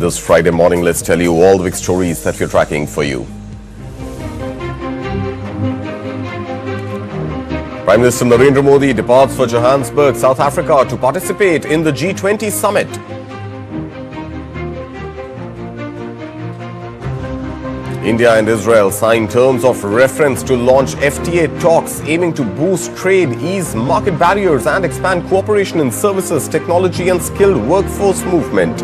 This Friday morning, let's tell you all the big stories that we're tracking for you. Prime Minister Narendra Modi departs for Johannesburg, South Africa to participate in the G20 summit. India and Israel signed terms of reference to launch FTA talks aiming to boost trade, ease market barriers and expand cooperation in services, technology and skilled workforce movement.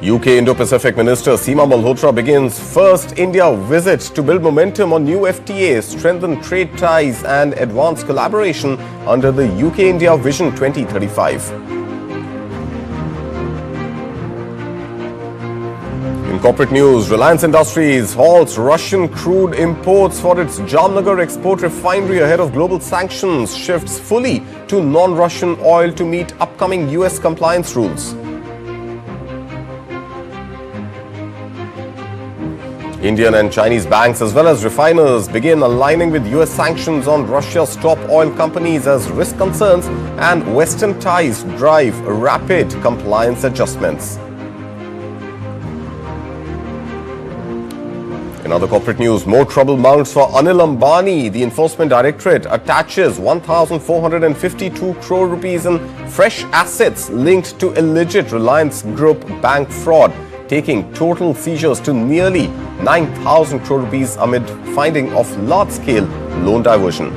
UK Indo-Pacific Minister Seema Malhotra begins first India visit to build momentum on new FTA, strengthen trade ties and advance collaboration under the UK-India Vision 2035. In corporate news, Reliance Industries halts Russian crude imports for its Jamnagar export refinery ahead of global sanctions, shifts fully to non-Russian oil to meet upcoming US compliance rules. Indian and Chinese banks as well as refiners begin aligning with US sanctions on Russia's top oil companies as risk concerns and Western ties drive rapid compliance adjustments. In other corporate news, more trouble mounts for Anil Ambani. The Enforcement Directorate attaches 1,452 crore rupees in fresh assets linked to alleged Reliance Group bank fraud, taking total seizures to nearly 9,000 crore rupees amid finding of large-scale loan diversion.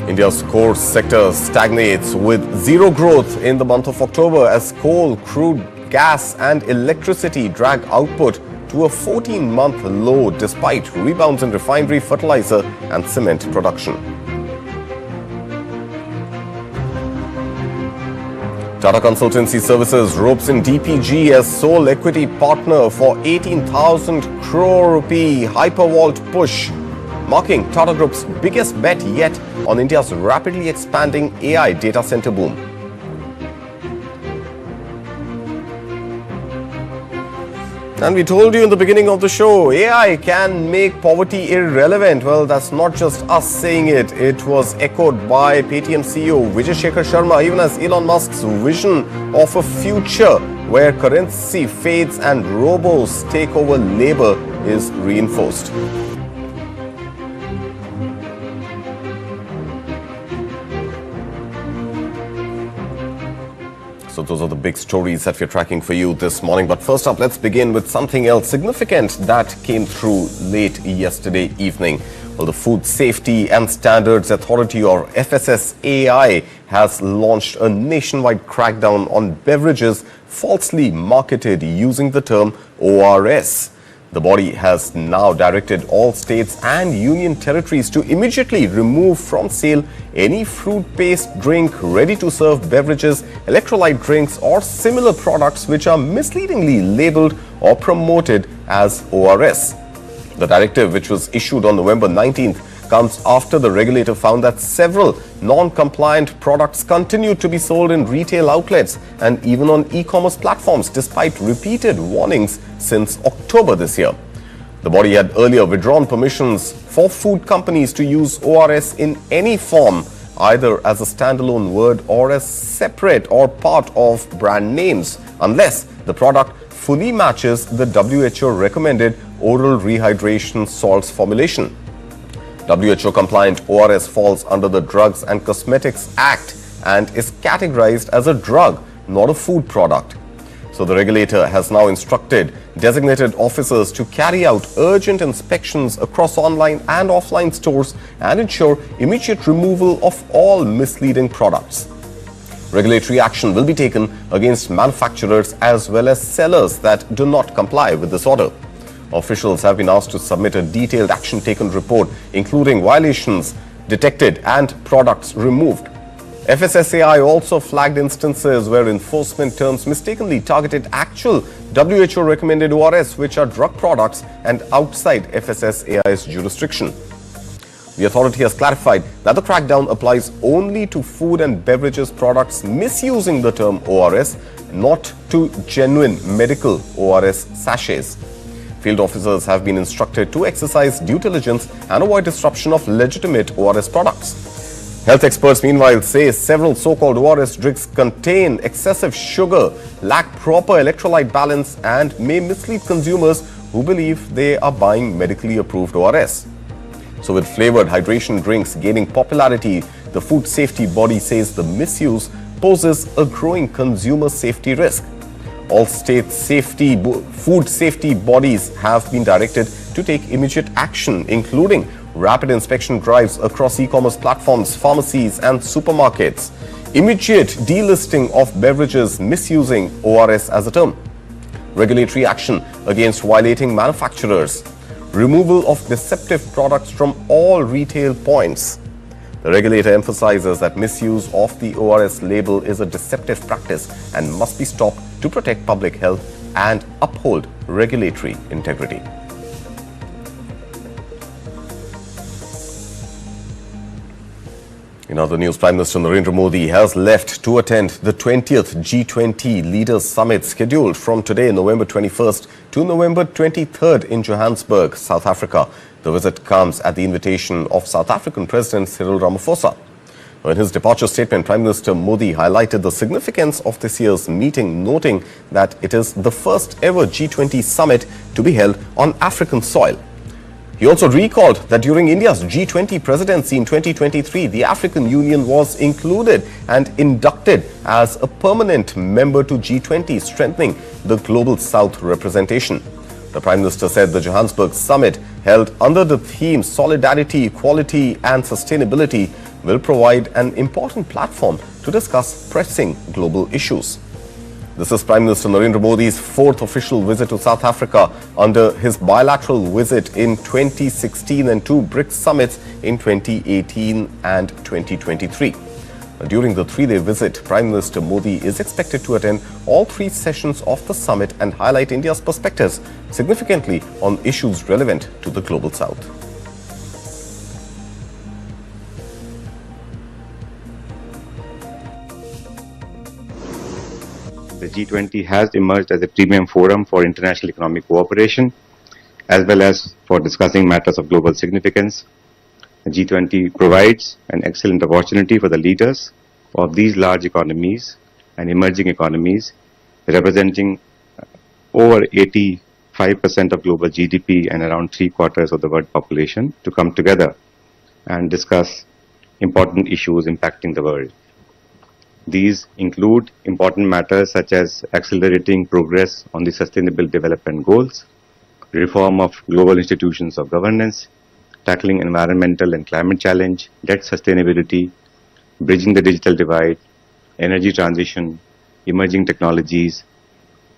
India's core sector stagnates with zero growth in the month of October as coal, crude, gas and electricity drag output to a 14-month low despite rebounds in refinery, fertilizer and cement production. Tata Consultancy Services ropes in DPG as sole equity partner for 18,000 crore rupee Hypervault push, marking Tata Group's biggest bet yet on India's rapidly expanding AI data center boom. And we told you in the beginning of the show, AI can make poverty irrelevant. Well, that's not just us saying it. It was echoed by Paytm CEO Vijay Shekhar Sharma, even as Elon Musk's vision of a future where currency fades and robos take over labor is reinforced. So those are the big stories that we're tracking for you this morning. But first up, let's begin with something else significant that came through late yesterday evening. Well, the Food Safety and Standards Authority, or FSSAI, has launched a nationwide crackdown on beverages falsely marketed using the term ORS. The body has now directed all states and union territories to immediately remove from sale any fruit-based drink, ready-to-serve beverages, electrolyte drinks or similar products which are misleadingly labelled or promoted as ORS. The directive, which was issued on November 19th, comes after the regulator found that several non-compliant products continued to be sold in retail outlets and even on e-commerce platforms despite repeated warnings since October this year. The body had earlier withdrawn permissions for food companies to use ORS in any form, either as a standalone word or as separate or part of brand names, unless the product fully matches the WHO recommended oral rehydration salts formulation. WHO-compliant ORS falls under the Drugs and Cosmetics Act and is categorized as a drug, not a food product. So the regulator has now instructed designated officers to carry out urgent inspections across online and offline stores and ensure immediate removal of all misleading products. Regulatory action will be taken against manufacturers as well as sellers that do not comply with this order. Officials have been asked to submit a detailed action taken report, including violations detected and products removed. FSSAI also flagged instances where enforcement terms mistakenly targeted actual WHO recommended ORS, which are drug products and outside FSSAI's jurisdiction. The authority has clarified that the crackdown applies only to food and beverages products misusing the term ORS, not to genuine medical ORS sachets. Field officers have been instructed to exercise due diligence and avoid disruption of legitimate ORS products. Health experts, meanwhile, say several so-called ORS drinks contain excessive sugar, lack proper electrolyte balance, and may mislead consumers who believe they are buying medically approved ORS. So with flavored hydration drinks gaining popularity, the food safety body says the misuse poses a growing consumer safety risk. All state food safety bodies have been directed to take immediate action, including rapid inspection drives across e-commerce platforms, pharmacies and supermarkets, immediate delisting of beverages misusing ORS as a term, regulatory action against violating manufacturers, removal of deceptive products from all retail points. The regulator emphasizes that misuse of the ORS label is a deceptive practice and must be stopped to protect public health and uphold regulatory integrity. In other news, Prime Minister Narendra Modi has left to attend the 20th G20 Leaders Summit scheduled from today, November 21st to November 23rd in Johannesburg, South Africa. The visit comes at the invitation of South African President Cyril Ramaphosa. In his departure statement, Prime Minister Modi highlighted the significance of this year's meeting, noting that it is the first ever G20 summit to be held on African soil. He also recalled that during India's G20 presidency in 2023, the African Union was included and inducted as a permanent member to G20, strengthening the Global South representation. The Prime Minister said the Johannesburg summit, held under the theme Solidarity, Equality and Sustainability, will provide an important platform to discuss pressing global issues. This is Prime Minister Narendra Modi's fourth official visit to South Africa under his bilateral visit in 2016 and two BRICS summits in 2018 and 2023. During the three-day visit, Prime Minister Modi is expected to attend all three sessions of the summit and highlight India's perspectives significantly on issues relevant to the Global South. The G20 has emerged as a premium forum for international economic cooperation, as well as for discussing matters of global significance. The G20 provides an excellent opportunity for the leaders of these large economies and emerging economies, representing over 85% of global GDP and around 3/4 of the world population, to come together and discuss important issues impacting the world. These include important matters such as accelerating progress on the Sustainable Development Goals, reform of global institutions of governance, tackling environmental and climate challenge, debt sustainability, bridging the digital divide, energy transition, emerging technologies,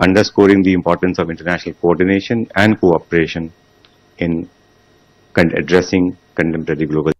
underscoring the importance of international coordination and cooperation in addressing contemporary global.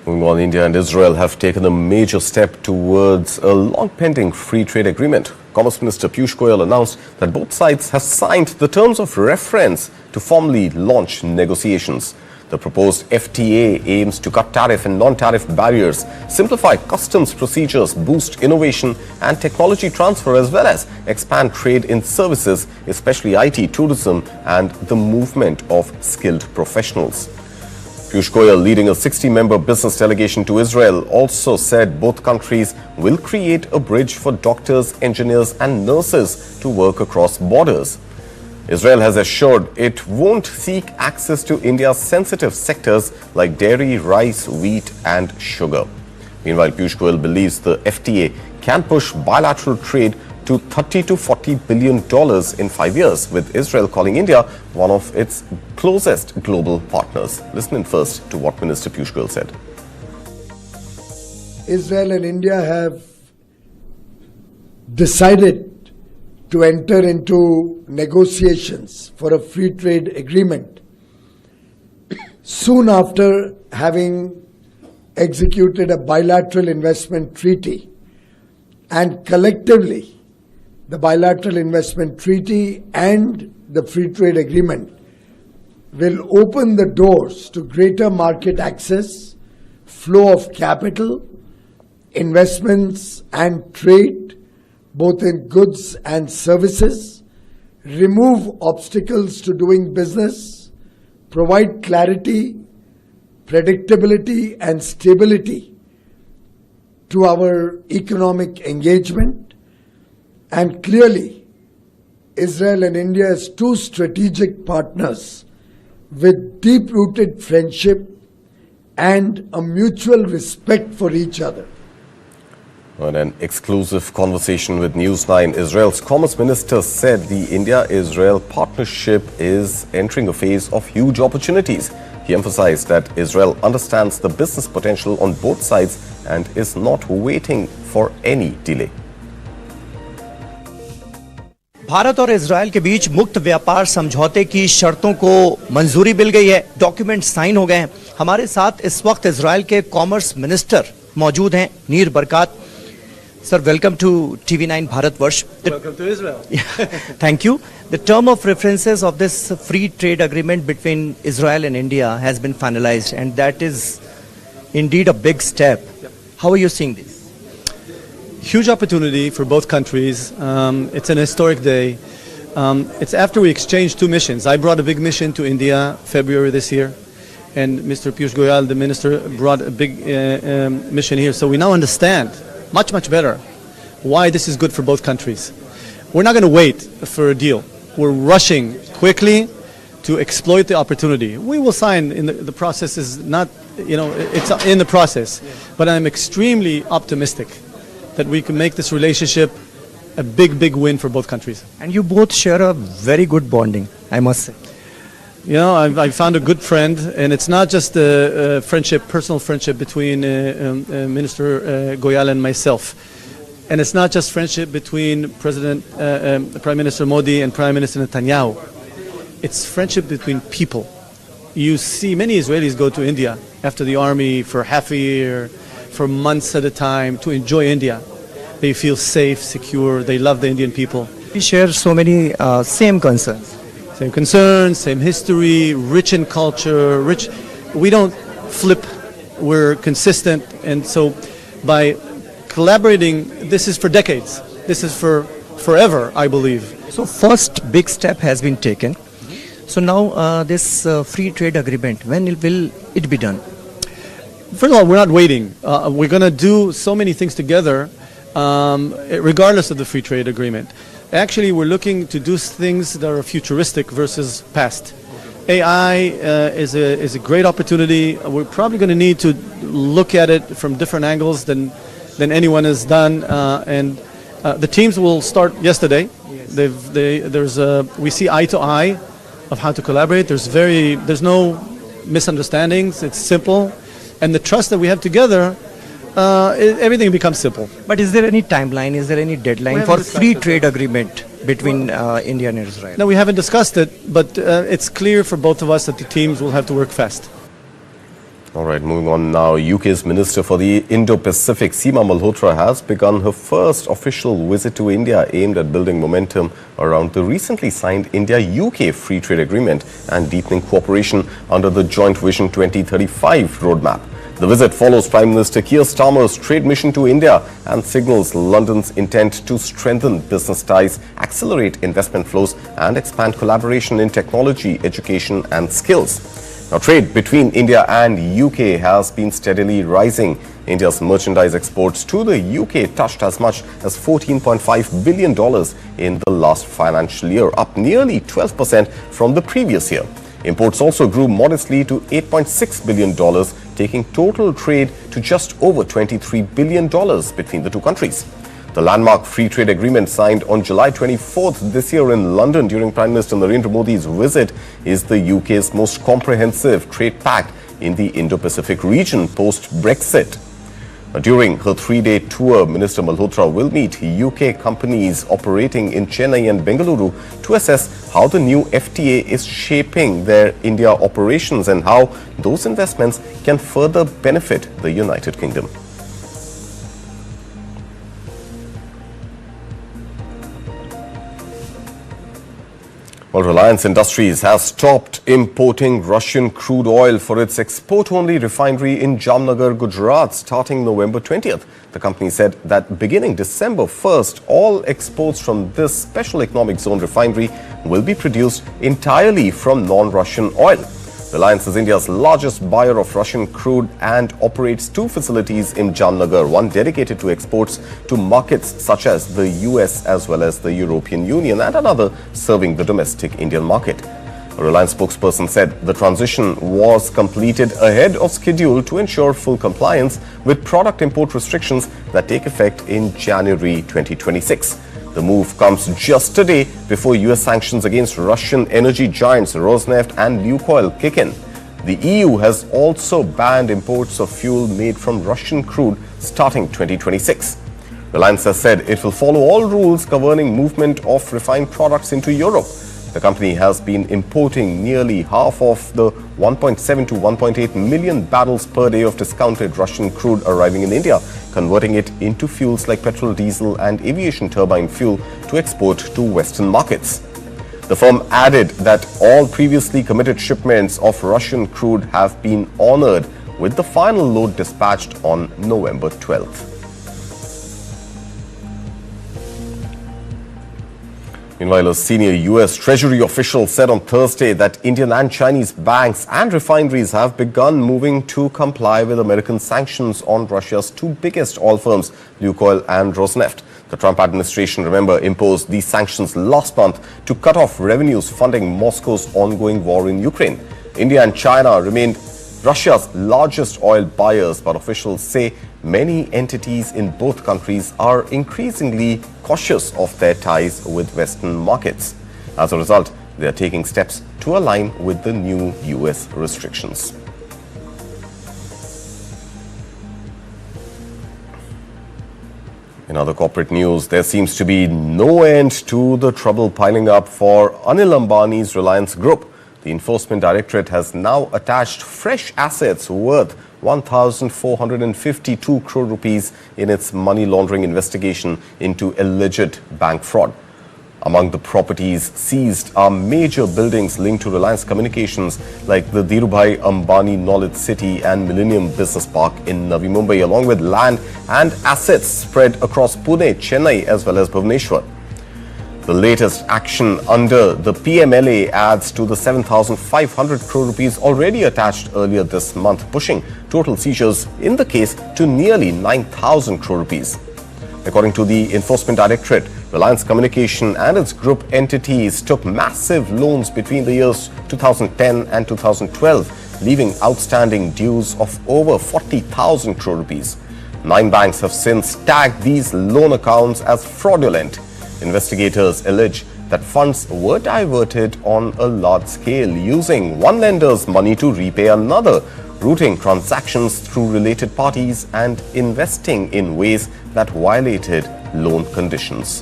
Moving on, India and Israel have taken a major step towards a long-pending free trade agreement. Commerce Minister Piyush Goyal announced that both sides have signed the terms of reference to formally launch negotiations. The proposed FTA aims to cut tariff and non-tariff barriers, simplify customs procedures, boost innovation and technology transfer, as well as expand trade in services, especially IT, tourism and the movement of skilled professionals. Piyush Goyal, leading a 60-member business delegation to Israel, also said both countries will create a bridge for doctors, engineers and nurses to work across borders. Israel has assured it won't seek access to India's sensitive sectors like dairy, rice, wheat and sugar. Meanwhile, Piyush Goyal believes the FTA can push bilateral trade to $30 to $40 billion in 5 years, with Israel calling India one of its closest global partners. Listen in first to what Minister Piyush Goyal said. Israel and India have decided to enter into negotiations for a free trade agreement soon after having executed a bilateral investment treaty, and collectively the bilateral investment treaty and the free trade agreement will open the doors to greater market access, flow of capital, investments and trade, both in goods and services, remove obstacles to doing business, provide clarity, predictability and stability to our economic engagement. And clearly, Israel and India as two strategic partners with deep-rooted friendship and a mutual respect for each other. In an exclusive conversation with News9, Israel's Commerce Minister said the India-Israel partnership is entering a phase of huge opportunities. He emphasized that Israel understands the business potential on both sides and is not waiting for any delay. Bharat और Israel के बीच मुक्त व्यापार समझौते की शर्तों को मंजूरी मिल गई है, डॉक्यूमेंट साइन हो गए हैं। हमारे साथ इस वक्त इजरायल के कॉमर्स मिनिस्टर मौजूद हैं, नीर बरकात। Sir, welcome to TV9 Bharatvarsh. Welcome to Israel. Thank you. The term of references of this free trade agreement between Israel and India has been finalized, and that is indeed a big step. Yep. How are you seeing this? Huge opportunity for both countries. It's an historic day. It's after we exchanged two missions. I brought a big mission to India February this year, and Mr. Piyush Goyal, the minister, brought a big mission here. So we now understand much better why this is good for both countries. We're not going to wait for a deal. We're rushing quickly to exploit the opportunity. We will sign. In the process is not, it's in the process. But I'm extremely optimistic that we can make this relationship a big win for both countries. And you both share a very good bonding, I must say. I found a good friend, and it's not just a friendship, personal friendship between Minister Goyal and myself. And it's not just friendship between Prime Minister Modi and Prime Minister Netanyahu. It's friendship between people. You see many Israelis go to India after the army for half a year, for months at a time, to enjoy India. They feel safe, secure, they love the Indian people. We share so many same concerns. Same concerns, same history, rich in culture, rich. We don't flip, we're consistent. And so by collaborating, this is for decades. This is for forever, I believe. So first big step has been taken. So now this free trade agreement, when will it be done? First of all, we're not waiting. We're going to do so many things together, regardless of the free trade agreement. Actually, we're looking to do things that are futuristic versus past. AI is a great opportunity. We're probably going to need to look at it from different angles than anyone has done. And the teams will start yesterday. Yes. We see eye to eye of how to collaborate. There's no misunderstandings. It's simple, and the trust that we have together. Everything becomes simple. But is there any timeline? Is there any deadline for free trade agreement between India and Israel? No, we haven't discussed it, but it's clear for both of us that the teams will have to work fast. All right, moving on now. UK's Minister for the Indo-Pacific, Seema Malhotra, has begun her first official visit to India aimed at building momentum around the recently signed India-UK Free Trade Agreement and deepening cooperation under the Joint Vision 2035 roadmap. The visit follows Prime Minister Keir Starmer's trade mission to India and signals London's intent to strengthen business ties, accelerate investment flows and expand collaboration in technology, education and skills. Now, trade between India and UK has been steadily rising. India's merchandise exports to the UK touched as much as $14.5 billion in the last financial year, up nearly 12% from the previous year. Imports also grew modestly to $8.6 billion, taking total trade to just over $23 billion between the two countries. The landmark free trade agreement signed on July 24th this year in London during Prime Minister Narendra Modi's visit is the UK's most comprehensive trade pact in the Indo-Pacific region post-Brexit. During her three-day tour, Minister Malhotra will meet UK companies operating in Chennai and Bengaluru to assess how the new FTA is shaping their India operations and how those investments can further benefit the United Kingdom. Well, Reliance Industries has stopped importing Russian crude oil for its export-only refinery in Jamnagar, Gujarat, starting November 20th. The company said that beginning December 1st, all exports from this special economic zone refinery will be produced entirely from non-Russian oil. Reliance is India's largest buyer of Russian crude and operates two facilities in Jamnagar, one dedicated to exports to markets such as the US as well as the European Union, and another serving the domestic Indian market. A Reliance spokesperson said the transition was completed ahead of schedule to ensure full compliance with product import restrictions that take effect in January 2026. The move comes just a day before US sanctions against Russian energy giants Rosneft and Lukoil kick in. The EU has also banned imports of fuel made from Russian crude starting 2026. Reliance has said it will follow all rules governing movement of refined products into Europe. The company has been importing nearly half of the 1.7 to 1.8 million barrels per day of discounted Russian crude arriving in India, converting it into fuels like petrol, diesel and aviation turbine fuel to export to Western markets. The firm added that all previously committed shipments of Russian crude have been honored, with the final load dispatched on November 12th. Meanwhile, a senior US Treasury official said on Thursday that Indian and Chinese banks and refineries have begun moving to comply with American sanctions on Russia's two biggest oil firms, Lukoil and Rosneft. The Trump administration, remember, imposed these sanctions last month to cut off revenues funding Moscow's ongoing war in Ukraine. India and China remained Russia's largest oil buyers, but officials say many entities in both countries are increasingly cautious of their ties with Western markets. As a result, they are taking steps to align with the new US restrictions. In other corporate news, there seems to be no end to the trouble piling up for Anil Ambani's Reliance Group. The Enforcement Directorate has now attached fresh assets worth 1,452 crore rupees in its money laundering investigation into alleged bank fraud. Among the properties seized are major buildings linked to Reliance Communications like the Dhirubhai Ambani Knowledge City and Millennium Business Park in Navi Mumbai, along with land and assets spread across Pune, Chennai as well as Bhubaneswar. The latest action under the PMLA adds to the 7,500 crore rupees already attached earlier this month, pushing total seizures in the case to nearly 9,000 crore rupees. According to the Enforcement Directorate, Reliance Communication and its group entities took massive loans between the years 2010 and 2012, leaving outstanding dues of over 40,000 crore rupees. 9 banks have since tagged these loan accounts as fraudulent. Investigators allege that funds were diverted on a large scale, using one lender's money to repay another, routing transactions through related parties and investing in ways that violated loan conditions.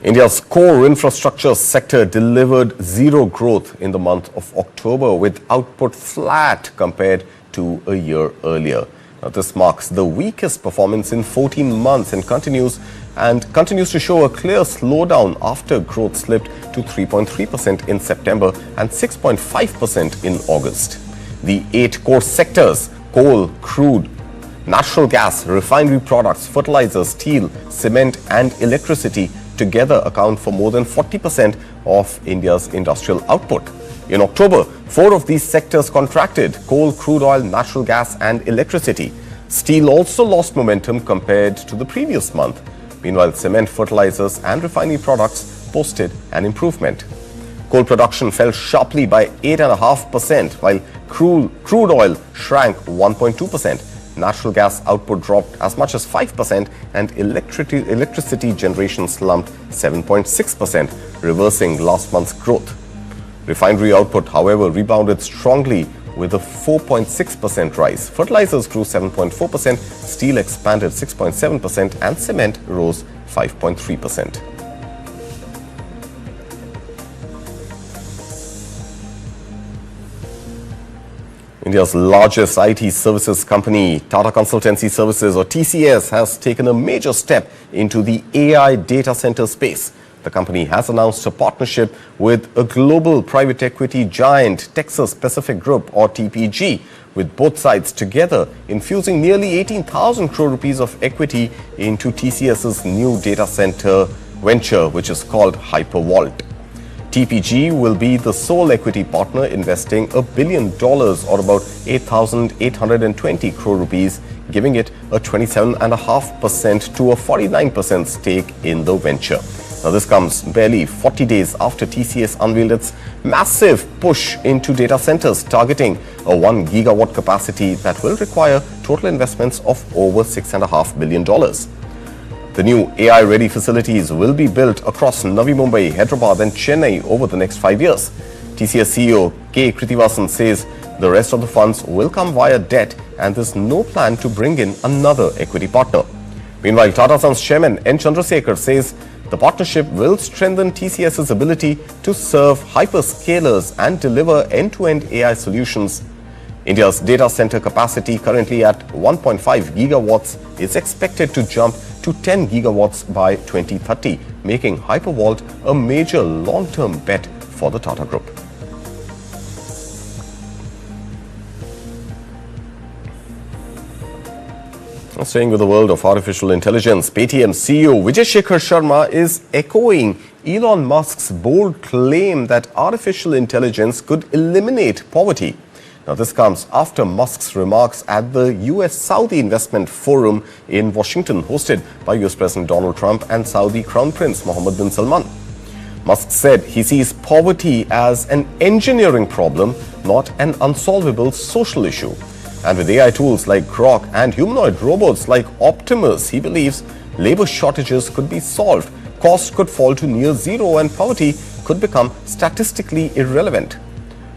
India's core infrastructure sector delivered zero growth in the month of October, with output flat compared to a year earlier. Now, this marks the weakest performance in 14 months and continues to show a clear slowdown after growth slipped to 3.3% in September and 6.5% in August. The 8 core sectors, coal, crude, natural gas, refinery products, fertilizers, steel, cement and electricity together account for more than 40% of India's industrial output. In October, 4 of these sectors contracted: coal, crude oil, natural gas and electricity. Steel also lost momentum compared to the previous month. Meanwhile, cement, fertilizers and refinery products posted an improvement. Coal production fell sharply by 8.5%, while crude oil shrank 1.2%. Natural gas output dropped as much as 5% and electricity generation slumped 7.6%, reversing last month's growth. Refinery output, however, rebounded strongly with a 4.6% rise. Fertilizers grew 7.4%, steel expanded 6.7% and cement rose 5.3%. India's largest IT services company, Tata Consultancy Services or TCS, has taken a major step into the AI data center space. The company has announced a partnership with a global private equity giant, Texas Pacific Group or TPG, with both sides together infusing nearly 18,000 crore rupees of equity into TCS's new data center venture, which is called HyperVault. TPG will be the sole equity partner, investing $1 billion or about 8,820 crore rupees, giving it a 27.5% to a 49% stake in the venture. Now, this comes barely 40 days after TCS unveiled its massive push into data centers, targeting a 1 gigawatt capacity that will require total investments of over $6.5 billion. The new AI-ready facilities will be built across Navi Mumbai, Hyderabad and Chennai over the next 5 years. TCS CEO K. Krithivasan says the rest of the funds will come via debt and there's no plan to bring in another equity partner. Meanwhile, Tata Sons chairman N. Chandrasekhar says the partnership will strengthen TCS's ability to serve hyperscalers and deliver end-to-end AI solutions. India's data center capacity, currently at 1.5 gigawatts, is expected to jump to 10 gigawatts by 2030, making HyperVault a major long-term bet for the Tata Group. Now, staying with the world of artificial intelligence, Paytm CEO Vijay Shekhar Sharma is echoing Elon Musk's bold claim that artificial intelligence could eliminate poverty. Now, this comes after Musk's remarks at the US-Saudi Investment Forum in Washington, hosted by US President Donald Trump and Saudi Crown Prince Mohammed bin Salman. Musk said he sees poverty as an engineering problem, not an unsolvable social issue. And with AI tools like Grok and humanoid robots like Optimus, he believes labor shortages could be solved, costs could fall to near zero, and poverty could become statistically irrelevant.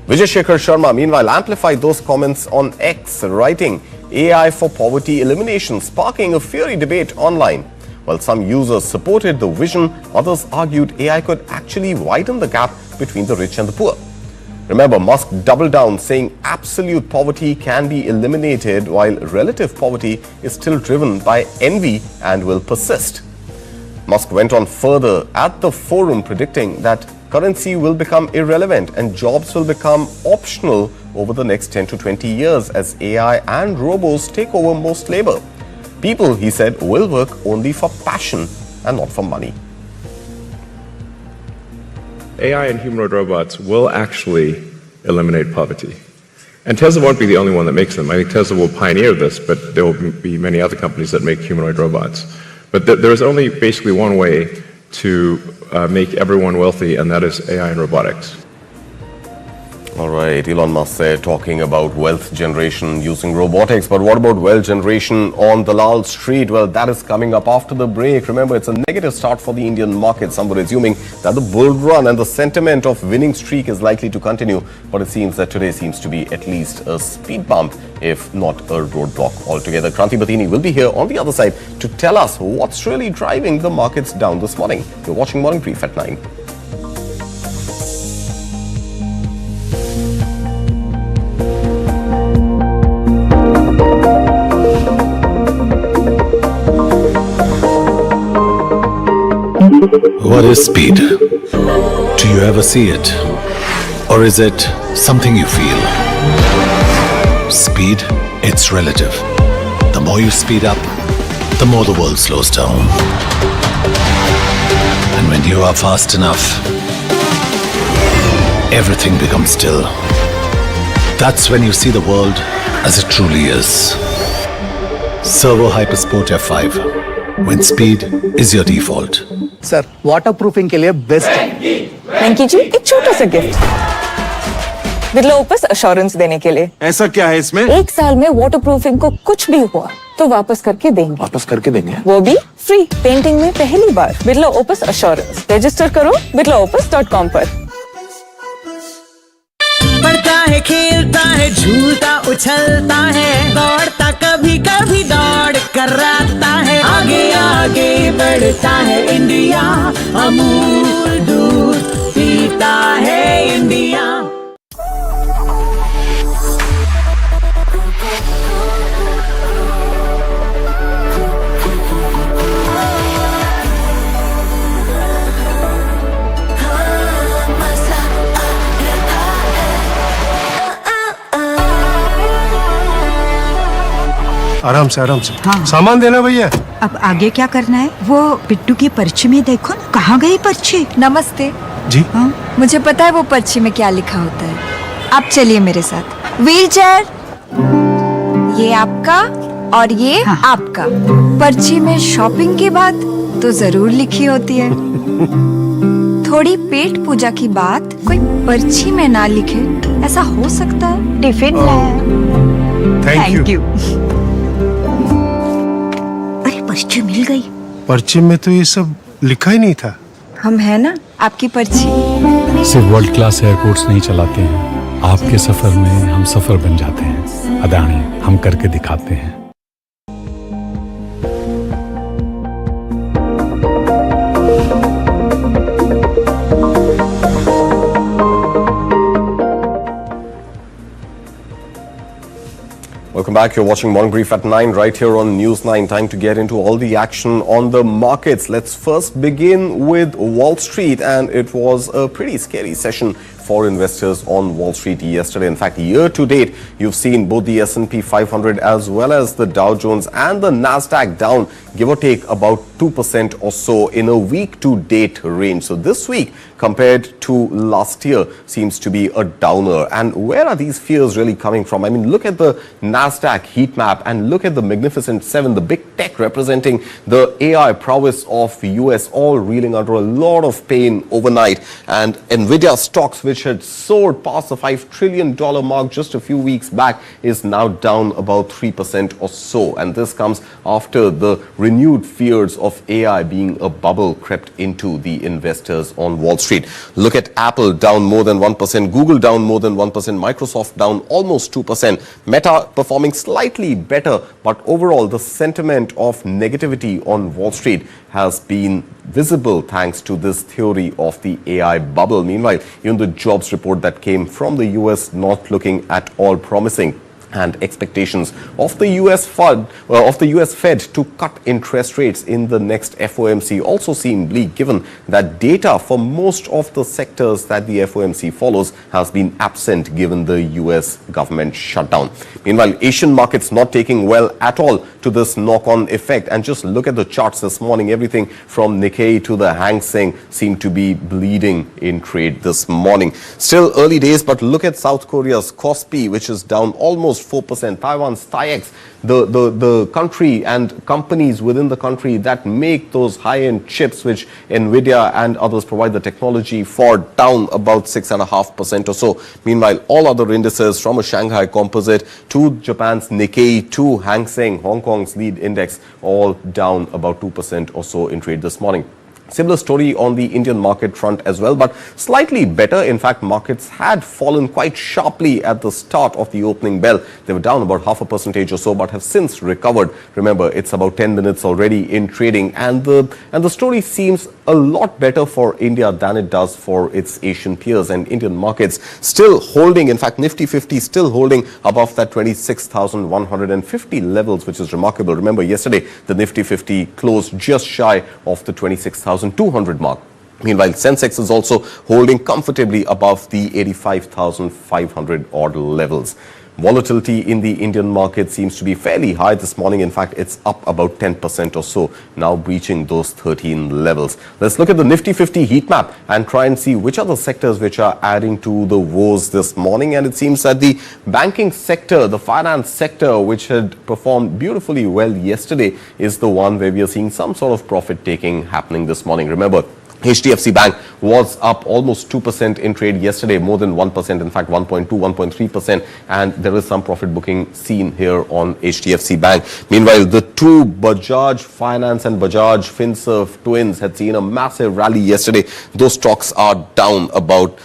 Vijay Shekhar Sharma, meanwhile, amplified those comments on X, writing AI for poverty elimination, sparking a fiery debate online. While some users supported the vision, others argued AI could actually widen the gap between the rich and the poor. Remember, Musk doubled down, saying absolute poverty can be eliminated while relative poverty is still driven by envy and will persist. Musk went on further at the forum, predicting that currency will become irrelevant and jobs will become optional over the next 10 to 20 years as AI and robots take over most labor. People, he said, will work only for passion and not for money. AI and humanoid robots will actually eliminate poverty. And Tesla won't be the only one that makes them. I think Tesla will pioneer this, but there will be many other companies that make humanoid robots. But there is only basically one way to make everyone wealthy, and that is AI and robotics. All right, Elon Musk said talking about wealth generation using robotics, but what about wealth generation on the Lal Street? Well, that is coming up after the break. Remember, it's a negative start for the Indian market. Some were assuming that the bull run and the sentiment of winning streak is likely to continue, but it seems that today seems to be at least a speed bump, if not a roadblock altogether. Kranti Batini will be here on the other side to tell us what's really driving the markets down this morning. You're watching Morning Brief at 9. What is speed? Do you ever see it? Or is it something you feel? Speed, it's relative. The more you speed up, the more the world slows down. And when you are fast enough, everything becomes still. That's when you see the world as it truly is. Servo Hypersport F5, when speed is your default. Sir water proofing के लिए best है। वेंकी जी, एक छोटा सा gift with opus assurance देने के लिए। ऐसा क्या है इसमें? 1 साल में वाटर प्रूफिंग को कुछ भी हुआ तो वापस करके देंगे। वापस करके देंगे? वो भी फ्री। पेंटिंग में पहली बार बिरला ओपस अश्योरेंस। रजिस्टर करो birlaopus.com पर। बढ़ता है, खेलता है, झूलता उछलता है, दौड़ता कभी कभी दौड़ कराता है, आगे आगे बढ़ता है इंडिया, अमूल दूध पीता है इंडिया। आराम से आराम से। हाँ। सामान देना भैया। अब आगे क्या करना है? वो पिट्टू की पर्ची में देखो ना, कहाँ गई पर्ची? नमस्ते जी हाँ? मुझे पता है वो पर्ची में क्या लिखा होता है। आप चलिए मेरे साथ। व्हील चेयर, ये आपका और ये हाँ। आपका। पर्ची में शॉपिंग की बात तो जरूर लिखी होती है। थोड़ी पेट पूजा की बात कोई पर्ची में ना लिखे, ऐसा हो सकता है? टिफिन लाया। Thank you. अरे पर्ची मिल गई। पर्ची में तो ये सब लिखा ही नहीं था। हम है ना आपकी पर्ची। सिर्फ वर्ल्ड क्लास एयरपोर्ट्स नहीं चलाते हैं, आपके सफर में हम सफर बन जाते हैं। अदानी, हम करके दिखाते हैं। Welcome back. You're watching Morning Brief at 9 right here on News9. Time to get into all the action on the markets. Let's first begin with Wall Street, and it was a pretty scary session for investors on Wall Street yesterday. In fact, year to date, you've seen both the S&P 500 as well as the Dow Jones and the Nasdaq down, give or take about 2% or so in a week to date range. So this week compared to last year seems to be a downer. And where are these fears really coming from? I mean, look at the Nasdaq heat map and look at the Magnificent Seven, the big tech representing the AI prowess of the US, all reeling under a lot of pain overnight. And Nvidia stocks, which had soared past the $5 trillion mark just a few weeks back, is now down about 3% or so. And this comes after the renewed fears of AI being a bubble crept into the investors on Wall Street. Look at Apple down more than 1%, Google down more than 1%, Microsoft down almost 2%, Meta performing slightly better, but overall the sentiment of negativity on Wall Street has been visible thanks to this theory of the AI bubble. Meanwhile, even the jobs report that came from the US not looking at all promising. And expectations of the US Fed to cut interest rates in the next FOMC also seem bleak, given that data for most of the sectors that the FOMC follows has been absent given the US government shutdown. Meanwhile, Asian markets not taking well at all to this knock-on effect. And just look at the charts this morning. Everything from Nikkei to the Hang Seng seem to be bleeding in trade this morning. Still early days, but look at South Korea's KOSPI, which is down almost 4%. Taiwan's TAIEX, the country and companies within the country that make those high-end chips, which Nvidia and others provide the technology for, down about 6.5% or so. Meanwhile, all other indices from a Shanghai Composite to Japan's Nikkei to Hang Seng, Hong Kong's lead index, all down about 2% or so in trade this morning. Similar story on the Indian market front as well, but slightly better. In fact, markets had fallen quite sharply at the start of the opening bell. They were down about 0.5% or so, but have since recovered. Remember, it's about 10 minutes already in trading, and the story seems a lot better for India than it does for its Asian peers. And Indian markets still holding, in fact, Nifty 50 still holding above that 26,150 levels, which is remarkable. Remember, yesterday, the Nifty 50 closed just shy of the 26,200 mark. Meanwhile, Sensex is also holding comfortably above the 85,500 odd levels. Volatility in the Indian market seems to be fairly high this morning. In fact, it's up about 10% or so, now breaching those 13 levels. Let's look at the Nifty 50 heat map and try and see which are the sectors which are adding to the woes this morning. And it seems that the banking sector, the finance sector, which had performed beautifully well yesterday, is the one where we are seeing some sort of profit taking happening this morning. Remember, HDFC Bank was up almost 2% in trade yesterday, more than 1%, in fact 1.2, 1.3%, and there is some profit booking seen here on HDFC Bank. Meanwhile, the two Bajaj Finance and Bajaj Finserv twins had seen a massive rally yesterday. Those stocks are down about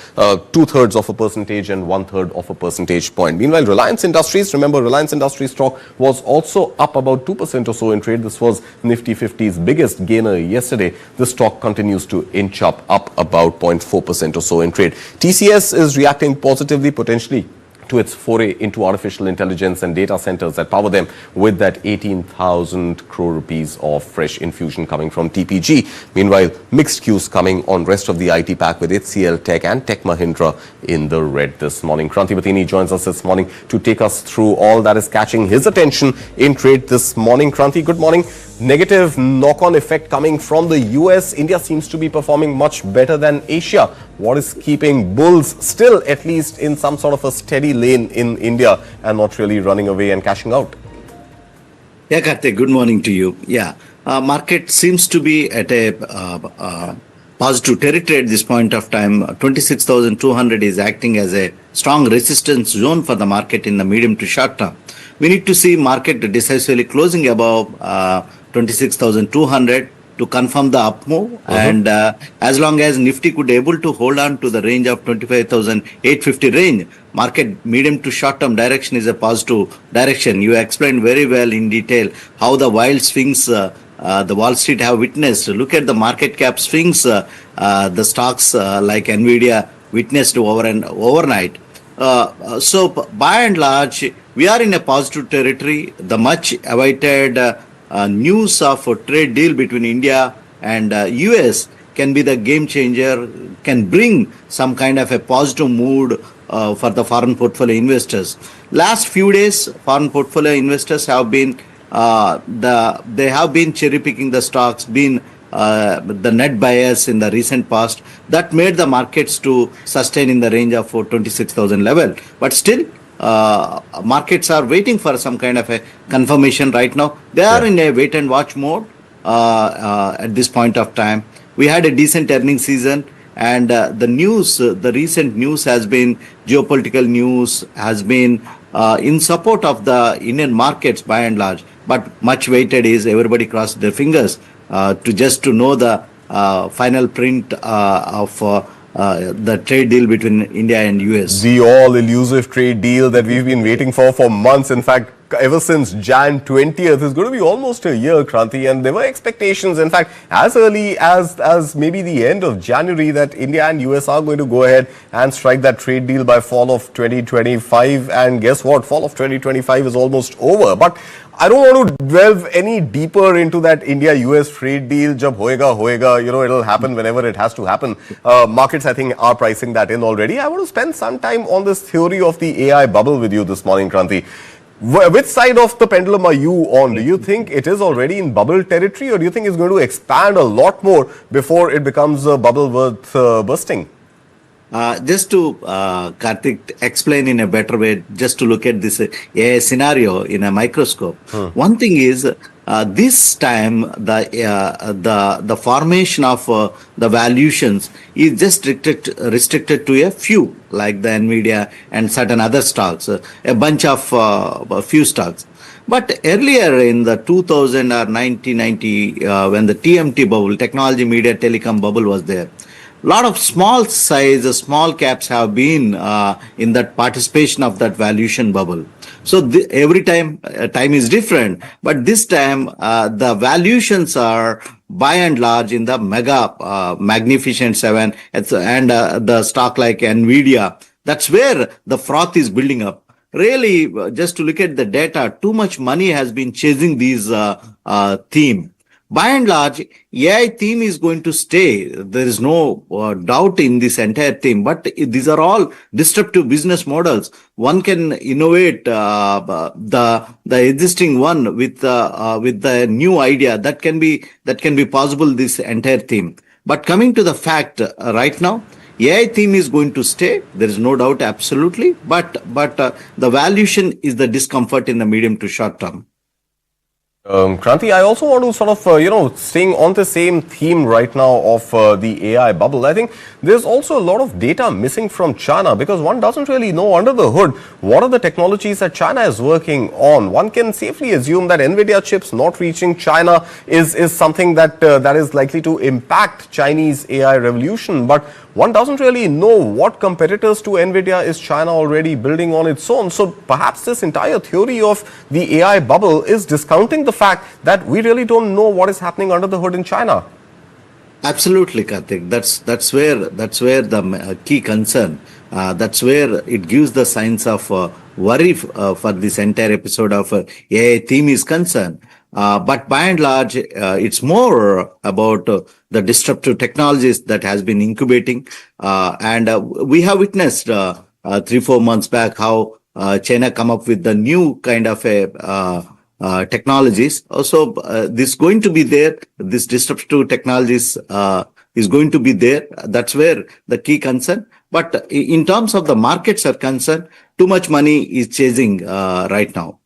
2/3% and 1/3 percentage point. Meanwhile, Reliance Industries, remember Reliance Industries stock was also up about 2% or so in trade. This was Nifty 50's biggest gainer yesterday. This stock continues to inch up about 0.4% or so in trade. TCS is reacting positively, potentially to its foray into artificial intelligence and data centers that power them, with that 18,000 crore rupees of fresh infusion coming from TPG. Meanwhile, mixed cues coming on rest of the IT pack, with HCL Tech and Tech Mahindra in the red this morning. Kranti Batini joins us this morning to take us through all that is catching his attention in trade this morning. Kranti, good morning. Negative knock-on effect coming from the US. India seems to be performing much better than Asia. What is keeping bulls still at least in some sort of a steady lane in India and not really running away and cashing out? Yeah, Karthik, good morning to you. Yeah, market seems to be at a positive territory at this point of time. 26,200 is acting as a strong resistance zone for the market in the medium to short term. We need to see market decisively closing above 26,200 to confirm the up move. And as long as Nifty could able to hold on to the range of 25,850 range, market medium to short term direction is a positive direction. You explained very well in detail how the wild swings the Wall Street have witnessed. Look at the market cap swings the stocks like Nvidia witnessed overnight. So by and large, we are in a positive territory. The much awaited news of a trade deal between India and US can be the game changer, can bring some kind of a positive mood for the foreign portfolio investors. Last few days, foreign portfolio investors have been they have been cherry picking the stocks, been the net buyers in the recent past. That made the markets to sustain in the range of 26,000 level. But still, markets are waiting for some kind of a confirmation right now. They are in a wait and watch mode at this point of time. We had a decent earnings season, and the recent news has been geopolitical news, has been in support of the Indian markets by and large. But much waited is everybody crossed their fingers to know the final print of the trade deal between India and US. The all-elusive trade deal that we've been waiting for months. In fact, ever since Jan 20th, it's going to be almost a year, Kranti, and there were expectations, in fact, as early as maybe the end of January, that India and US are going to go ahead and strike that trade deal by fall of 2025. And guess what? Fall of 2025 is almost over. But I don't want to delve any deeper into that India-US trade deal. Jab hoega, it'll happen whenever it has to happen. Markets, I think, are pricing that in already. I want to spend some time on this theory of the AI bubble with you this morning, Kranti. Which side of the pendulum are you on? Do you think it is already in bubble territory, or do you think it's going to expand a lot more before it becomes a bubble worth bursting? Just to Karthik explain in a better way, just to look at this AI scenario in a microscope. One thing is this time the formation of the valuations is just restricted to a few, like the Nvidia and certain other stocks, a bunch of a few stocks. But earlier in the 2000 or 1990, when the TMT bubble, technology, media, telecom bubble was there, lot of small caps have been in that participation of that valuation bubble. So every time is different, but this time the valuations are by and large in the mega magnificent 7 and the stock like Nvidia. That's where the froth is building up. Really, just to look at the data, too much money has been chasing these theme. By and large, AI theme is going to stay. There is no doubt in this entire theme, but these are all disruptive business models. One can innovate the existing one with the new idea that can be possible, this entire theme. But coming to the fact right now, AI theme is going to stay. There is no doubt, absolutely. But the valuation is the discomfort in the medium to short term. Kranti, I also want to sort of, staying on the same theme right now of the AI bubble. I think there's also a lot of data missing from China, because one doesn't really know under the hood what are the technologies that China is working on. One can safely assume that Nvidia chips not reaching China is something that is likely to impact Chinese AI revolution. But one doesn't really know what competitors to Nvidia is China already building on its own. So perhaps this entire theory of the AI bubble is discounting the fact that we really don't know what is happening under the hood in China. Absolutely, Karthik. That's where the key concern. That's where it gives the signs of worry for this entire episode of AI theme is concerned. But by and large, it's more about the disruptive technologies that has been incubating, and we have witnessed 3-4 months back how China come up with the new kind of a technologies. Also, this going to be there. This disruptive technologies is going to be there. That's where the key concern. But in terms of the markets are concerned, too much money is chasing right now.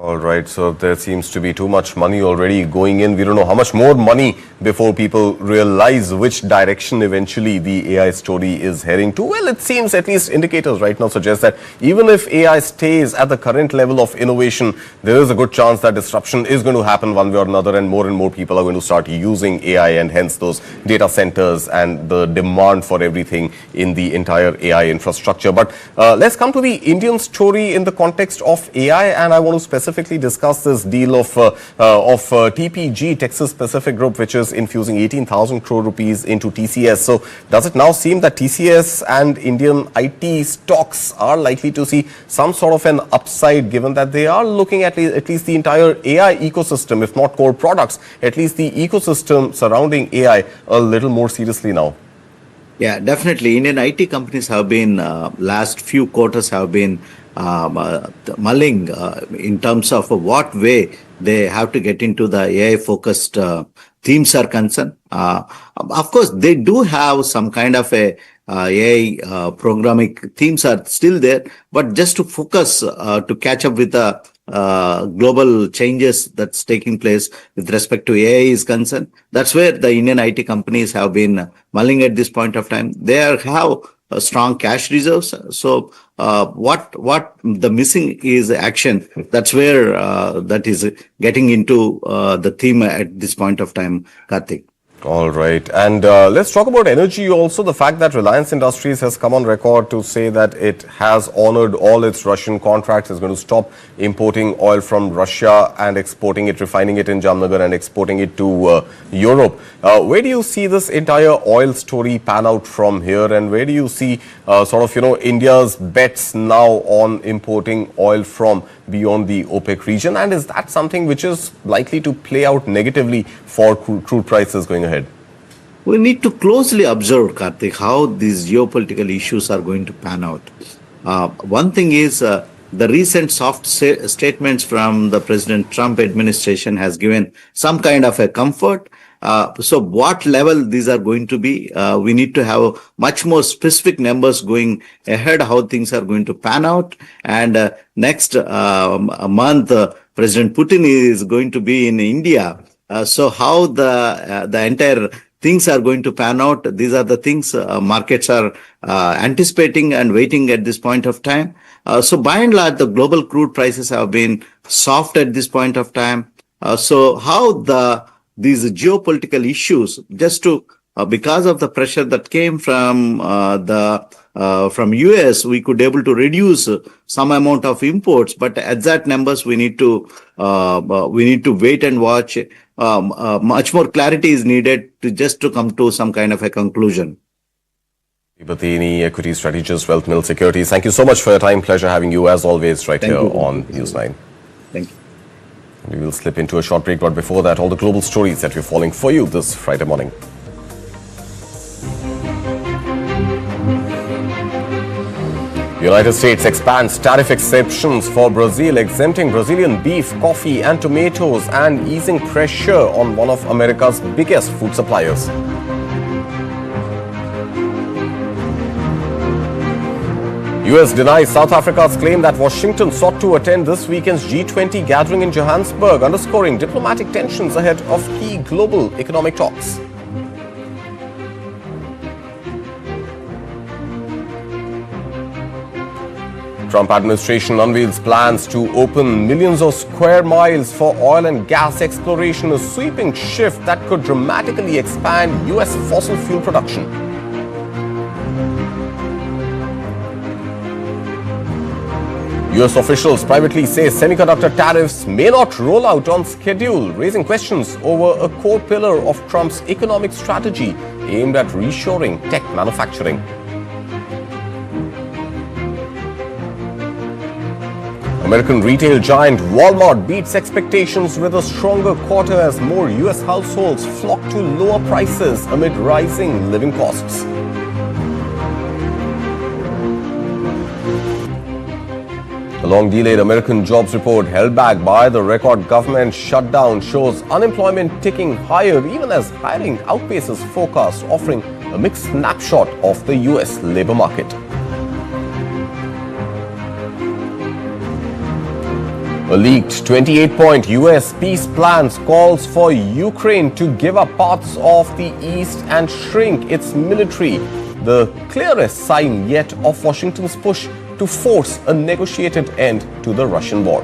All right, so there seems to be too much money already going in. We don't know how much more money before people realize which direction eventually the AI story is heading to. Well, it seems at least indicators right now suggest that even if AI stays at the current level of innovation, there is a good chance that disruption is going to happen one way or another, and more people are going to start using AI, and hence those data centers and the demand for everything in the entire AI infrastructure. But let's come to the Indian story in the context of AI, and I want to specifically discuss this deal of TPG, Texas Pacific Group, which is infusing 18,000 crore rupees into TCS. So does it now seem that TCS and Indian IT stocks are likely to see some sort of an upside, given that they are looking at least the entire AI ecosystem, if not core products, at least the ecosystem surrounding AI a little more seriously now? Yeah, definitely. Indian IT companies have been, last few quarters have been mulling in terms of what way they have to get into the AI-focused themes are concerned. Of course, they do have some kind of a AI programming themes are still there, but just to focus to catch up with the global changes that's taking place with respect to AI is concerned. That's where the Indian IT companies have been mulling at this point of time. They have strong cash reserves. So what the missing is action. That's where that is getting into the theme at this point of time, Karthik. All right. And let's talk about energy also. The fact that Reliance Industries has come on record to say that it has honored all its Russian contracts, is going to stop importing oil from Russia and exporting it, refining it in Jamnagar and exporting it to Europe. Where do you see this entire oil story pan out from here? And where do you see India's bets now on importing oil from beyond the OPEC region? And is that something which is likely to play out negatively for crude prices going ahead? We need to closely observe, Karthik, how these geopolitical issues are going to pan out. One thing is the recent soft statements from the President Trump administration has given some kind of a comfort. So what level these are going to be, we need to have much more specific numbers going ahead, how things are going to pan out. And next month, President Putin is going to be in India. So how the entire things are going to pan out, these are the things markets are anticipating and waiting at this point of time. So by and large, the global crude prices have been soft at this point of time. So how these geopolitical issues, just to because of the pressure that came from from US, we could able to reduce some amount of imports, but at that numbers we need to wait and watch. Much more clarity is needed to come to some kind of a conclusion. Batini, equity strategist, Wealth Mill Securities. Thank you so much for your time. Pleasure having you as always right here on News9. Thank you. We will slip into a short break, but before that, all the global stories that we're following for you this Friday morning. The United States expands tariff exceptions for Brazil, exempting Brazilian beef, coffee and tomatoes and easing pressure on one of America's biggest food suppliers. US denies South Africa's claim that Washington sought to attend this weekend's G20 gathering in Johannesburg, underscoring diplomatic tensions ahead of key global economic talks. Trump administration unveils plans to open millions of square miles for oil and gas exploration, a sweeping shift that could dramatically expand US fossil fuel production. US officials privately say semiconductor tariffs may not roll out on schedule, raising questions over a core pillar of Trump's economic strategy aimed at reshoring tech manufacturing. American retail giant Walmart beats expectations with a stronger quarter as more US households flock to lower prices amid rising living costs. The long-delayed American jobs report held back by the record government shutdown shows unemployment ticking higher even as hiring outpaces forecasts, offering a mixed snapshot of the US labor market. A leaked 28-point US peace plan calls for Ukraine to give up parts of the East and shrink its military, the clearest sign yet of Washington's push to force a negotiated end to the Russian war.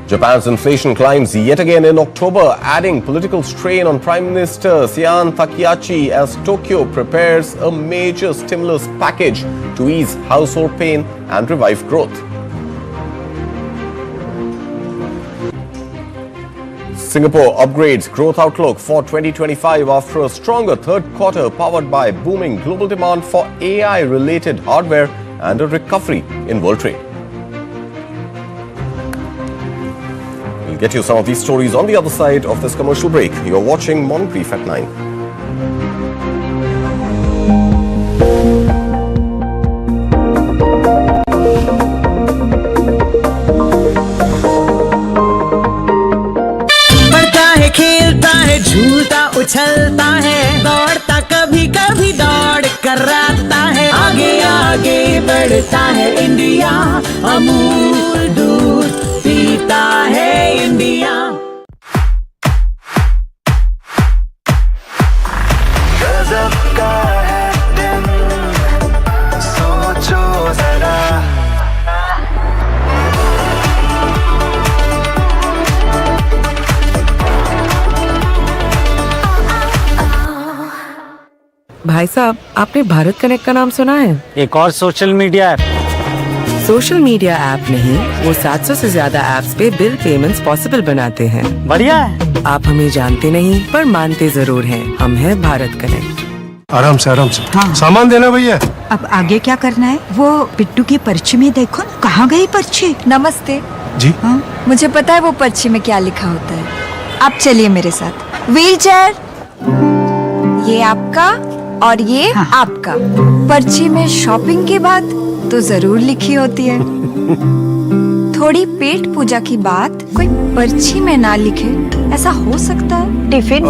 Japan's inflation climbs yet again in October, adding political strain on Prime Minister Seian Takeyachi as Tokyo prepares a major stimulus package to ease household pain and revive growth. Singapore upgrades growth outlook for 2025 after a stronger third quarter powered by booming global demand for AI-related hardware and a recovery in world trade. We'll get you some of these stories on the other side of this commercial break. You're watching Morning Brief at 9. खेलता है झूलता उछलता है दौड़ता कभी कभी दौड़ कराता है आगे आगे बढ़ता है इंडिया अमूल दूध पीता है इंडिया गजब का है दिन सोचो जरा भाई साहब, आपने भारत कनेक्ट का नाम सुना है? एक और social media app. Social media app नहीं, वो 700 से ज्यादा ऐप्स पे बिल पेमेंट्स पॉसिबल बनाते हैं। बढ़िया है। आप हमें जानते नहीं पर मानते जरूर हैं। हम हैं भारत कनेक्ट। आराम से हाँ। सामान देना भैया। अब आगे क्या करना है? वो पिट्टू की पर्ची में देखो ना, कहाँ गई पर्ची? नमस्ते जी हाँ? मुझे पता है वो पर्ची में क्या लिखा होता है। आप चलिए मेरे साथ। व्हील चेयर, ये आपका और ये हाँ। आपका। पर्ची में शॉपिंग की बात तो जरूर लिखी होती है। थोड़ी पेट पूजा की बात कोई पर्ची में ना लिखे, ऐसा हो सकता है? Tiffin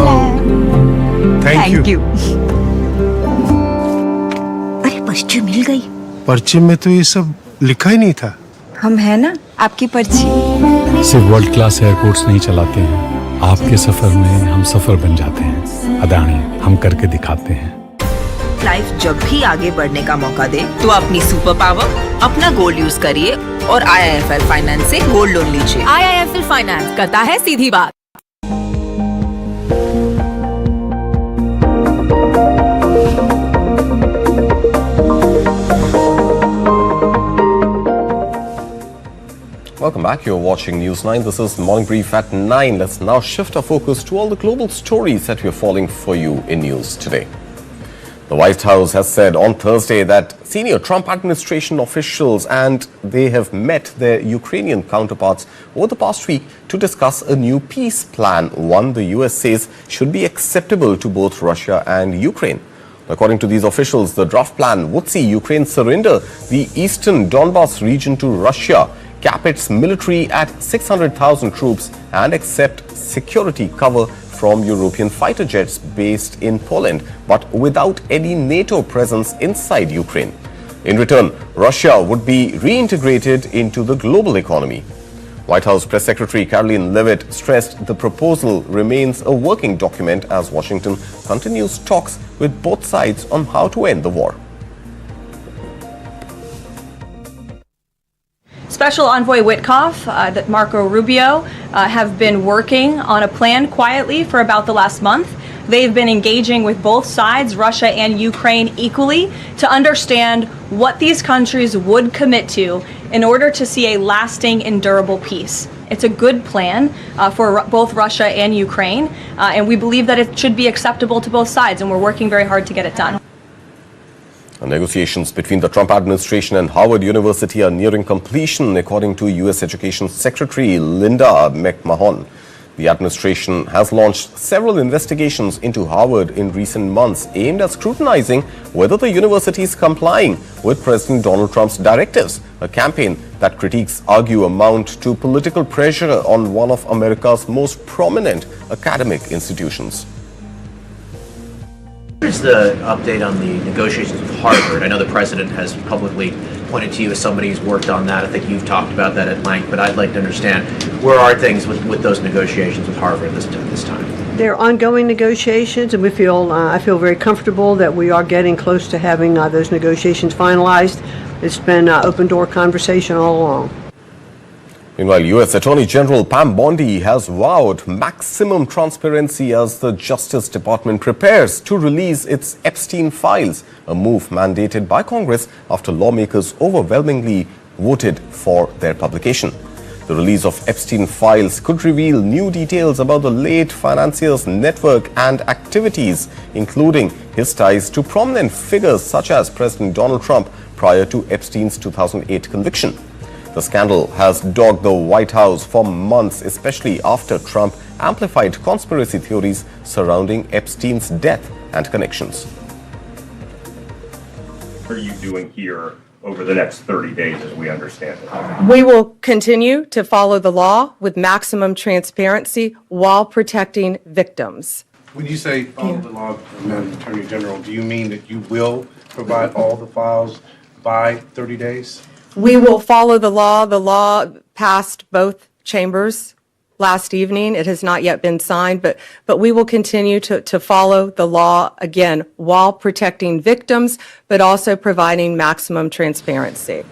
thank you. अरे पर्ची मिल गई। पर्ची में तो ये सब लिखा ही नहीं था। हम है ना आपकी पर्ची। सिर्फ वर्ल्ड क्लास एयरपोर्ट्स नहीं चलाते हैं, आपके सफर में हम सफर बन जाते हैं। अदानी, हम करके दिखाते हैं। लाइफ जब भी आगे बढ़ने का मौका दे तो अपनी सुपर पावर, अपना गोल्ड यूज करिए और IIFL फाइनेंस से गोल्ड लोन लीजिए। IIFL फाइनेंस करता है सीधी बात। Welcome back. You're watching News9. This is Morning Brief at 9. Let's now shift our focus to all the global stories that we're following for you in news today. The White House has said on Thursday that senior Trump administration officials and they have met their Ukrainian counterparts over the past week to discuss a new peace plan, one the US says should be acceptable to both Russia and Ukraine. According to these officials, the draft plan would see Ukraine surrender the eastern Donbas region to Russia, cap its military at 600,000 troops and accept security cover from European fighter jets based in Poland, but without any NATO presence inside Ukraine. In return, Russia would be reintegrated into the global economy. White House Press Secretary Caroline Leavitt stressed the proposal remains a working document as Washington continues talks with both sides on how to end the war. Special Envoy Witkoff, Marco Rubio have been working on a plan quietly for about the last month they've been engaging with both sides, Russia and Ukraine, equally to understand what these countries would commit to in order to see a lasting and durable peace. It's a good plan for both Russia and Ukraine, and we believe that it should be acceptable to both sides, and we're working very hard to get it done. Negotiations between the Trump administration and Harvard University are nearing completion, according to U.S. Education Secretary Linda McMahon. The administration has launched several investigations into Harvard in recent months aimed at scrutinizing whether the university is complying with President Donald Trump's directives, a campaign that critics argue amount to political pressure on one of America's most prominent academic institutions. Here's the update on the negotiations with Harvard. I know the president has publicly pointed to you as somebody who's worked on that. I think you've talked about that at length, but I'd like to understand where are things with those negotiations with Harvard this time? They're ongoing negotiations, and I feel very comfortable that we are getting close to having those negotiations finalized. It's been an open door conversation all along. Meanwhile, U.S. Attorney General Pam Bondi has vowed maximum transparency as the Justice Department prepares to release its Epstein files, a move mandated by Congress after lawmakers overwhelmingly voted for their publication. The release of Epstein files could reveal new details about the late financier's network and activities, including his ties to prominent figures such as President Donald Trump prior to Epstein's 2008 conviction. The scandal has dogged the White House for months, especially after Trump amplified conspiracy theories surrounding Epstein's death and connections. What are you doing here over the next 30 days as we understand it? We will continue to follow the law with maximum transparency while protecting victims. When you say follow the law, Madam Attorney General, do you mean that you will provide all the files by 30 days? We will follow the law. The law passed both chambers last evening. It has not yet been signed, but we will continue to follow the law, again, while protecting victims, but also providing maximum transparency.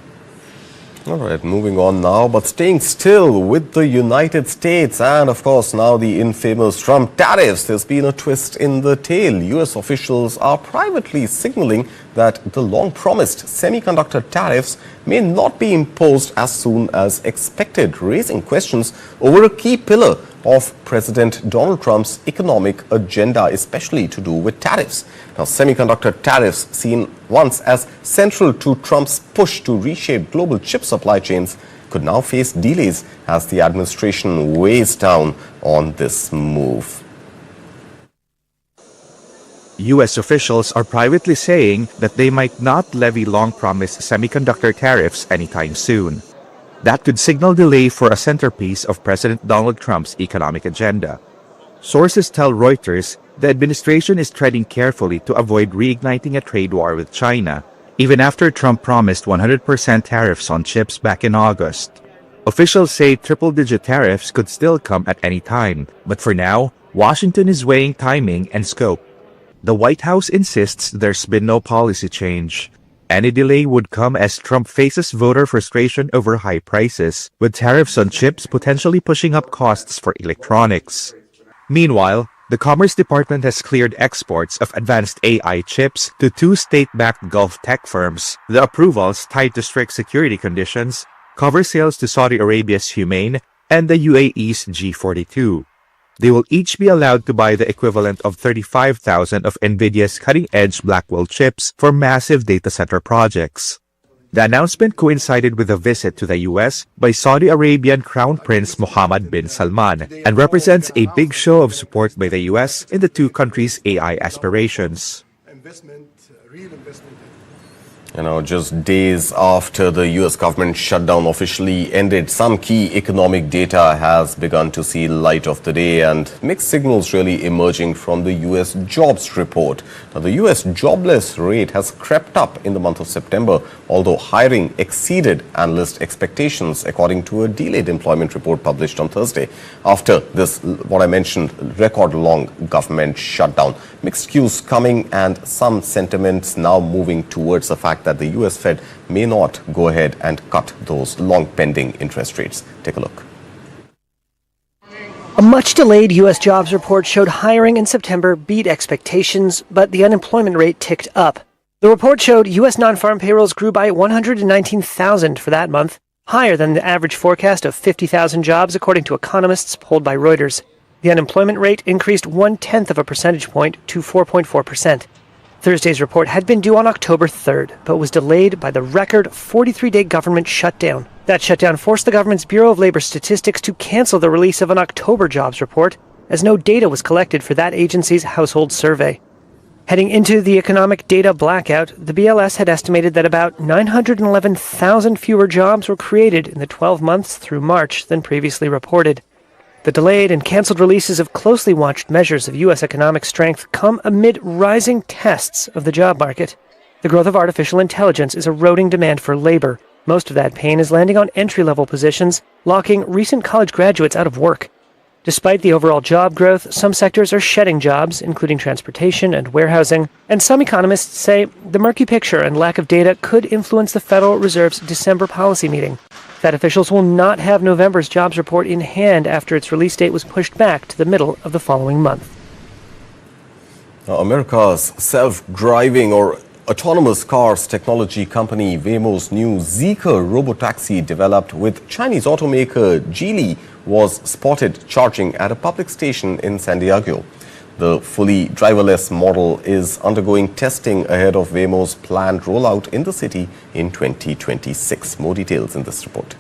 All right, moving on now, but staying still with the United States and, of course, now the infamous Trump tariffs. There's been a twist in the tale. U.S. officials are privately signaling that the long-promised semiconductor tariffs may not be imposed as soon as expected, raising questions over a key pillar of President Donald Trump's economic agenda, especially to do with tariffs. Now, semiconductor tariffs, seen once as central to Trump's push to reshape global chip supply chains, could now face delays as the administration weighs down on this move. U.S. officials are privately saying that they might not levy long-promised semiconductor tariffs anytime soon. That could signal delay for a centerpiece of President Donald Trump's economic agenda. Sources tell Reuters the administration is treading carefully to avoid reigniting a trade war with China, even after Trump promised 100% tariffs on chips back in August. Officials say triple-digit tariffs could still come at any time, but for now, Washington is weighing timing and scope. The White House insists there's been no policy change. Any delay would come as Trump faces voter frustration over high prices, with tariffs on chips potentially pushing up costs for electronics. Meanwhile, the Commerce Department has cleared exports of advanced AI chips to two state-backed Gulf tech firms. The approvals, tied to strict security conditions, cover sales to Saudi Arabia's Humane and the UAE's G42. They will each be allowed to buy the equivalent of 35,000 of NVIDIA's cutting-edge Blackwell chips for massive data center projects. The announcement coincided with a visit to the U.S. by Saudi Arabian Crown Prince Mohammed bin Salman and represents a big show of support by the U.S. in the two countries' AI aspirations. Just days after the U.S. government shutdown officially ended, some key economic data has begun to see light of the day, and mixed signals really emerging from the U.S. jobs report. Now, the U.S. jobless rate has crept up in the month of September, although hiring exceeded analyst expectations, according to a delayed employment report published on Thursday. After this, what I mentioned, record-long government shutdown. Mixed cues coming and some sentiments now moving towards the fact that the U.S. Fed may not go ahead and cut those long pending interest rates. Take a look. A much-delayed U.S. jobs report showed hiring in September beat expectations, but the unemployment rate ticked up. The report showed U.S. non-farm payrolls grew by 119,000 for that month, higher than the average forecast of 50,000 jobs, according to economists polled by Reuters. The unemployment rate increased 0.1 of a percentage point to 4.4%. Thursday's report had been due on October 3rd, but was delayed by the record 43-day government shutdown. That shutdown forced the government's Bureau of Labor Statistics to cancel the release of an October jobs report, as no data was collected for that agency's household survey. Heading into the economic data blackout, the BLS had estimated that about 911,000 fewer jobs were created in the 12 months through March than previously reported. The delayed and canceled releases of closely watched measures of U.S. economic strength come amid rising tests of the job market. The growth of artificial intelligence is eroding demand for labor. Most of that pain is landing on entry-level positions, locking recent college graduates out of work. Despite the overall job growth, some sectors are shedding jobs, including transportation and warehousing, and some economists say the murky picture and lack of data could influence the Federal Reserve's December policy meeting. Fed officials will not have November's jobs report in hand after its release date was pushed back to the middle of the following month. Now, America's self-driving or autonomous cars technology company Waymo's new Zeekr robotaxi, developed with Chinese automaker Geely, was spotted charging at a public station in San Diego. The fully driverless model is undergoing testing ahead of Waymo's planned rollout in the city in 2026. More details in this report.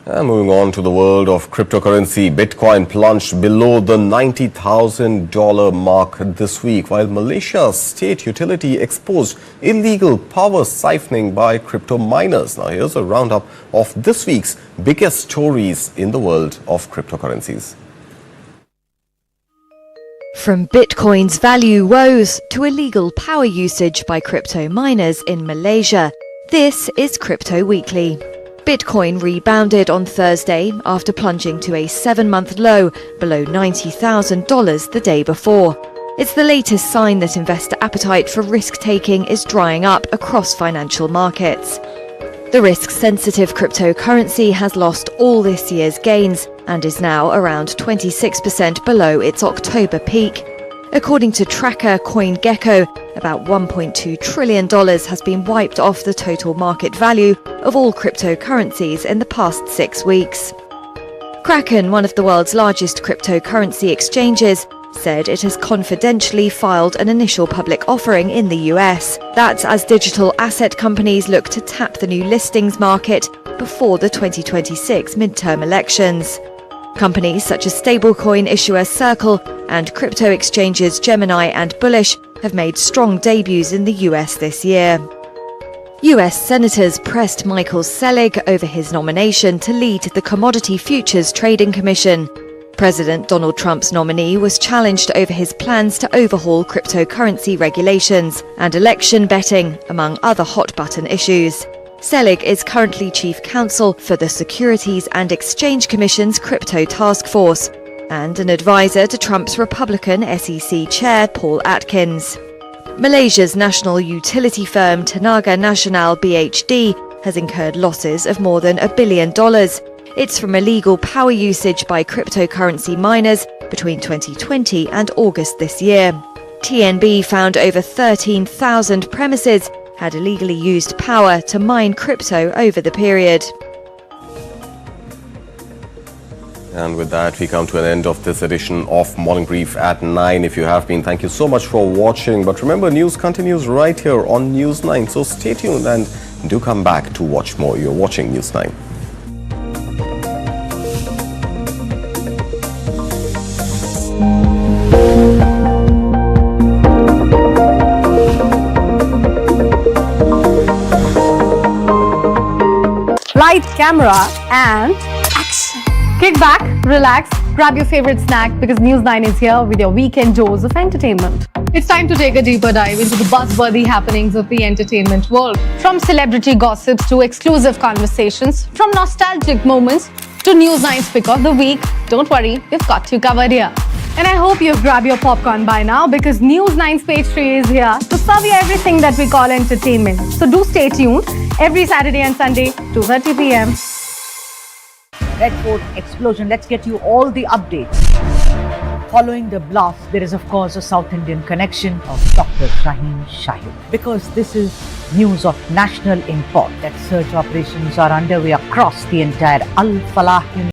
And moving on to the world of cryptocurrency, Bitcoin plunged below the $90,000 mark this week, while Malaysia's state utility exposed illegal power siphoning by crypto miners. Now, here's a roundup of this week's biggest stories in the world of cryptocurrencies. From Bitcoin's value woes to illegal power usage by crypto miners in Malaysia, this is Crypto Weekly. Bitcoin rebounded on Thursday after plunging to a 7-month low below $90,000 the day before. It's the latest sign that investor appetite for risk-taking is drying up across financial markets. The risk-sensitive cryptocurrency has lost all this year's gains and is now around 26% below its October peak. According to tracker CoinGecko, about $1.2 trillion has been wiped off the total market value of all cryptocurrencies in the past 6 weeks. Kraken, one of the world's largest cryptocurrency exchanges, said it has confidentially filed an initial public offering in the US. That's as digital asset companies look to tap the new listings market before the 2026 midterm elections. Companies such as stablecoin issuer Circle and crypto exchanges Gemini and Bullish have made strong debuts in the US this year. US senators pressed Michael Selig over his nomination to lead the Commodity Futures Trading Commission. President Donald Trump's nominee was challenged over his plans to overhaul cryptocurrency regulations and election betting, among other hot-button issues. Selig is currently chief counsel for the Securities and Exchange Commission's Crypto Task Force and an advisor to Trump's Republican SEC chair Paul Atkins. Malaysia's national utility firm Tenaga Nasional BHD has incurred losses of more than $1 billion. It's from illegal power usage by cryptocurrency miners between 2020 and August this year. TNB found over 13,000 premises had illegally used power to mine crypto over the period. And with that, we come to an end of this edition of Morning Brief at 9. If you have been, thank you so much for watching. But remember, news continues right here on News 9. So stay tuned and do come back to watch more. You're watching News 9. Light, camera, and action. Kick back, relax, grab your favorite snack because News9 is here with your weekend dose of entertainment. It's time to take a deeper dive into the buzzworthy happenings of the entertainment world. From celebrity gossips to exclusive conversations, from nostalgic moments to News9's pick of the week, don't worry, we've got you covered here. And I hope you've grabbed your popcorn by now because News9's Page 3 is here to serve you everything that we call entertainment. So do stay tuned every Saturday and Sunday, 2:30 p.m. Red Fort explosion. Let's get you all the updates. Following the blast, there is of course a South Indian connection of Dr. Shaheen Shahid. Because this is news of national import that search operations are underway across the entire Al Falah